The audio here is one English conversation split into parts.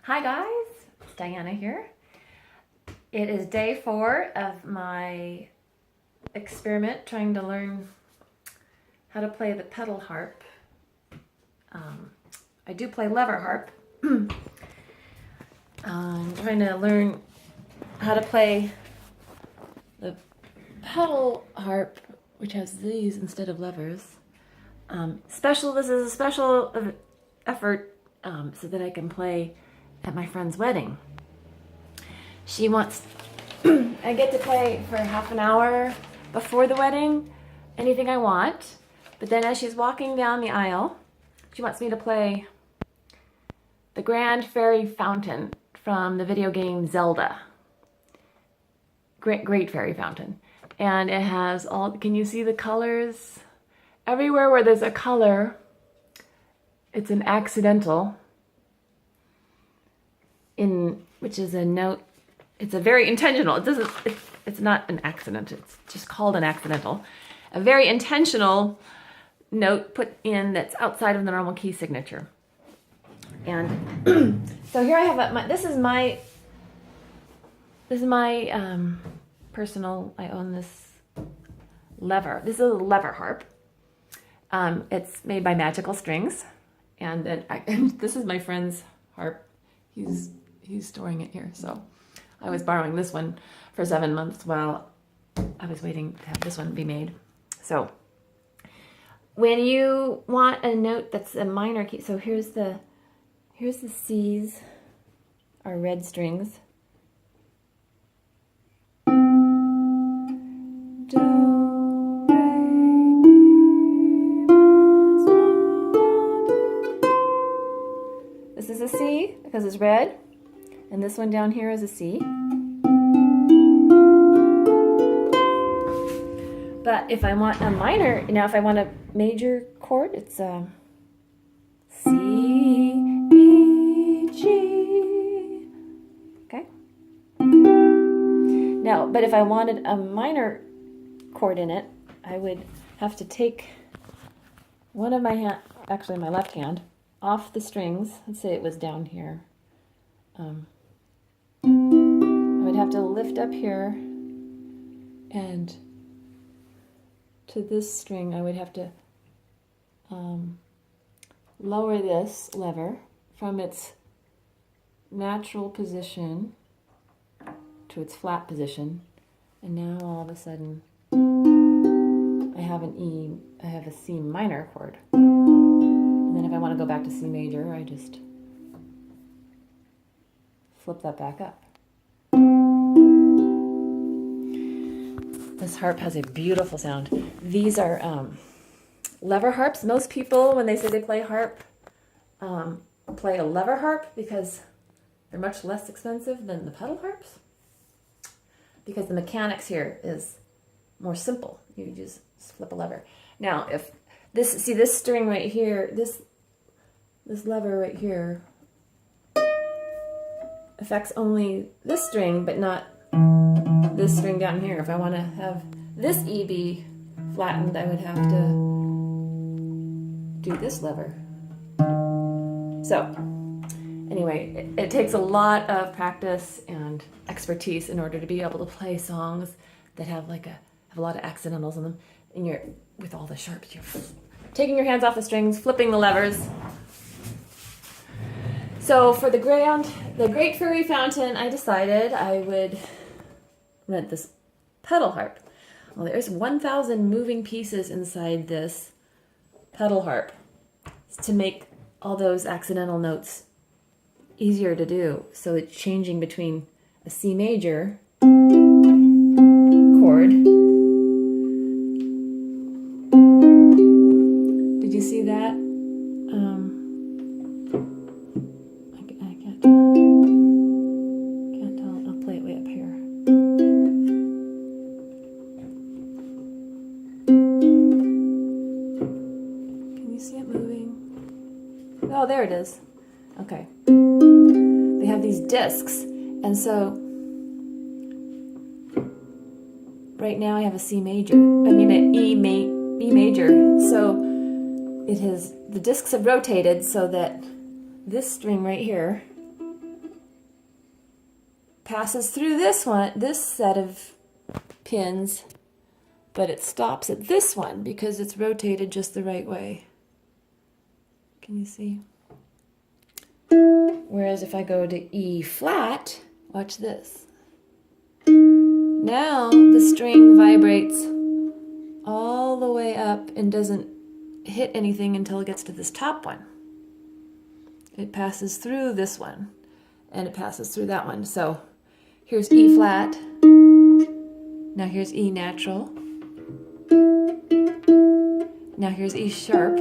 Hi guys, it's Diana here. It is day 4 of my experiment trying to learn how to play the pedal harp. I do play lever harp. I'm trying to learn how to play the pedal harp, which has these instead of levers. This is a special effort so that I can play at my friend's wedding. She wants, I get to play for half an hour before the wedding, anything I want. But then as she's walking down the aisle, she wants me to play the Grand Fairy Fountain from the video game Zelda. Great Fairy Fountain. And it has all, can you see the colors? Everywhere where there's a color, it's an accidental, which is a note. It's a very intentional. It's not an accident. It's just called an accidental. A very intentional note put in that's outside of the normal key signature. And so here I have this is my personal. I own this lever. This is a lever harp. It's made by Magical Strings, and this is my friend's harp. He's storing it here, so I was borrowing this one for 7 months while I was waiting to have this one be made. So when you want a note that's a minor key, so here's the C's, our red strings. This is a C because it's red. And this one down here is a C. But if I want a minor, if I want a major chord, it's a C, E, G. Okay? Now, but if I wanted a minor chord in it, I would have to take one of my my left hand, off the strings. Let's say it was down here. I would have to lift up here, and to this string I would have to lower this lever from its natural position to its flat position, and now all of a sudden I have a C minor chord. And then if I want to go back to C major, I just flip that back up. This harp has a beautiful sound. These are lever harps. Most people, when they say they play harp, play a lever harp because they're much less expensive than the pedal harps. Because the mechanics here is more simple. You just flip a lever. Now, if this string right here, this lever right here affects only this string, but not this string down here. If I want to have this E be flattened, I would have to do this lever. So anyway, it takes a lot of practice and expertise in order to be able to play songs that have a lot of accidentals in them. And with all the sharps, you're taking your hands off the strings, flipping the levers. So for the Great Fairy Fountain, I decided I would rent this pedal harp. Well, there's 1,000 moving pieces inside this pedal harp to make all those accidental notes easier to do. So it's changing between a C major chord. Did you see that? I can't tell. I'll play it way up here. Can you see it moving? Oh, there it is. Okay. They have these discs, and so right now I have a C major. An E major. So the discs have rotated so that this string right here passes through this one, this set of pins, but it stops at this one because it's rotated just the right way. Can you see? Whereas if I go to E flat, watch this. Now the string vibrates all the way up and doesn't hit anything until it gets to this top one. It passes through this one and it passes through that one. So here's E flat. Now here's E natural. Now here's E sharp.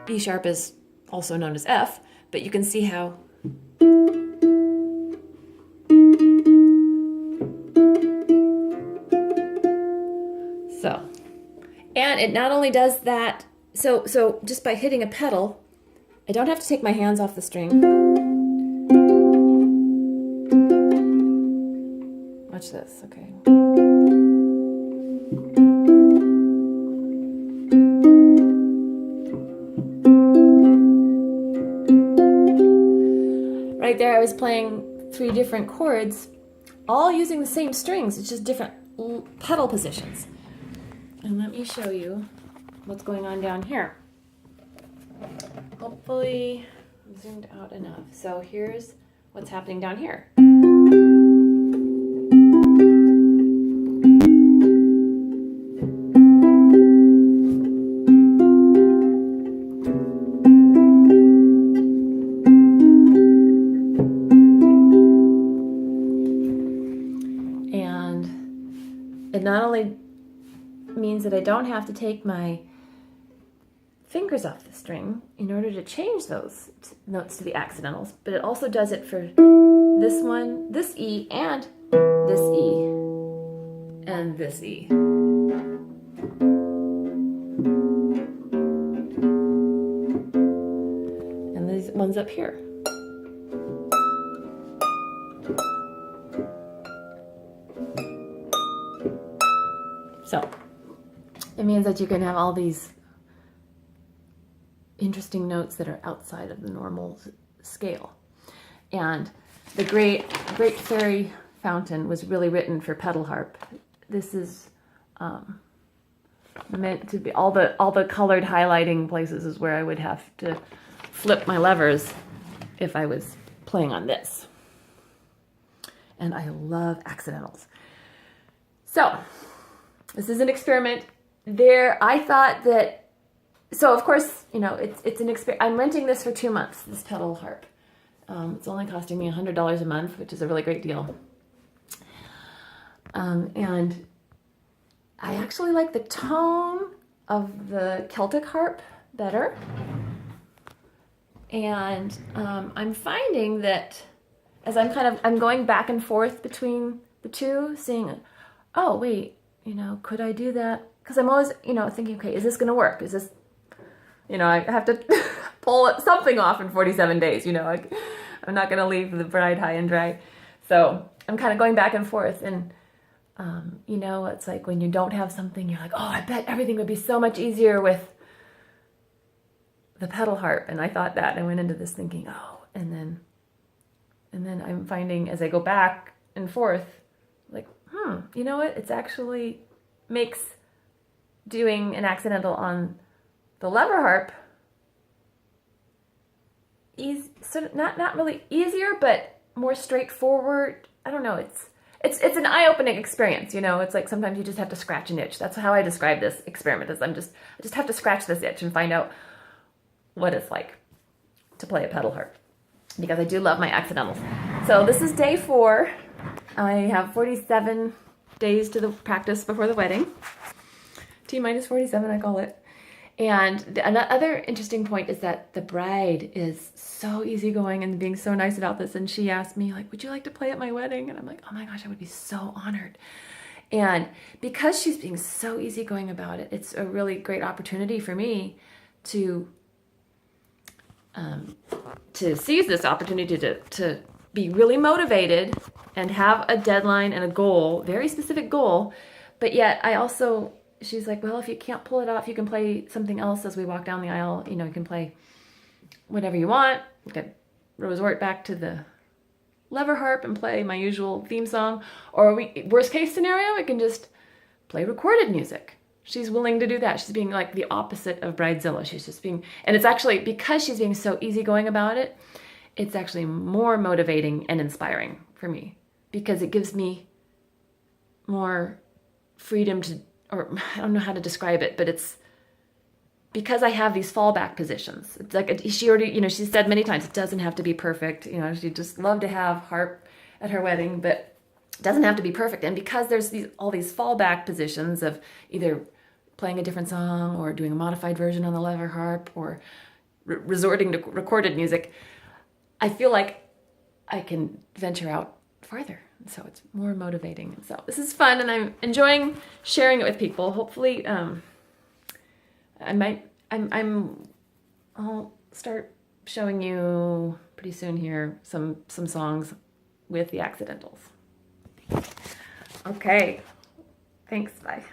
E sharp is also known as F, but you can see how so. And it not only does that, so just by hitting a pedal, I don't have to take my hands off the string. Watch this, okay. Right there, I was playing 3 different chords, all using the same strings. It's just different pedal positions. And let me show you what's going on down here. Hopefully I'm zoomed out enough. So here's what's happening down here. And it not only means that I don't have to take my fingers off the string in order to change those notes to the accidentals, but it also does it for this one, this E, and this E, and this E. And these ones up here. So it means that you can have all these interesting notes that are outside of the normal scale. And the Great Fairy Fountain was really written for pedal harp. This is meant to be all the colored highlighting places is where I would have to flip my levers if I was playing on this. And I love accidentals. So this is an experiment. I thought that, so of course, you know, it's an experiment. I'm renting this for 2 months, this pedal harp. It's only costing me $100 a month, which is a really great deal. And I actually like the tone of the Celtic harp better. And I'm finding that as I'm going back and forth between the two, seeing, oh wait, you know, could I do that? Because I'm always, you know, thinking, okay, is this going to work? Is this, you know, I have to pull something off in 47 days, you know, I'm not going to leave the bride high and dry. So I'm kind of going back and forth. And, you know, it's like when you don't have something, you're like, oh, I bet everything would be so much easier with the pedal harp. And I thought that, and I went into this thinking, oh, and then I'm finding as I go back and forth, like, you know what? It's actually makes doing an accidental on the lever harp not really easier, but more straightforward. I don't know. It's an eye-opening experience. You know, it's like sometimes you just have to scratch an itch. That's how I describe this experiment. Is I just have to scratch this itch and find out what it's like to play a pedal harp, because I do love my accidentals. So this is day 4. I have 47 days to the practice before the wedding. T-minus 47, I call it. And another interesting point is that the bride is so easygoing and being so nice about this. And she asked me, like, would you like to play at my wedding? And I'm like, oh my gosh, I would be so honored. And because she's being so easygoing about it, it's a really great opportunity for me to seize this opportunity to be really motivated and have a deadline and a goal, very specific goal. But yet I also, she's like, well, if you can't pull it off, you can play something else as we walk down the aisle. You know, you can play whatever you want. You can resort back to the lever harp and play my usual theme song, or worst case scenario, we can just play recorded music. She's willing to do that. She's being like the opposite of Bridezilla. She's just being, and it's actually, because she's being so easygoing about it, it's actually more motivating and inspiring for me, because it gives me more freedom to, or I don't know how to describe it, but it's because I have these fallback positions. It's like, she already, you know, she said many times, it doesn't have to be perfect. You know, she'd just love to have harp at her wedding, but it doesn't have to be perfect. And because there's all these fallback positions of either playing a different song or doing a modified version on the lever harp or resorting to recorded music, I feel like I can venture out farther. So it's more motivating. So this is fun, and I'm enjoying sharing it with people. Hopefully, I'll start showing you pretty soon here some songs with the accidentals. Okay, thanks, bye.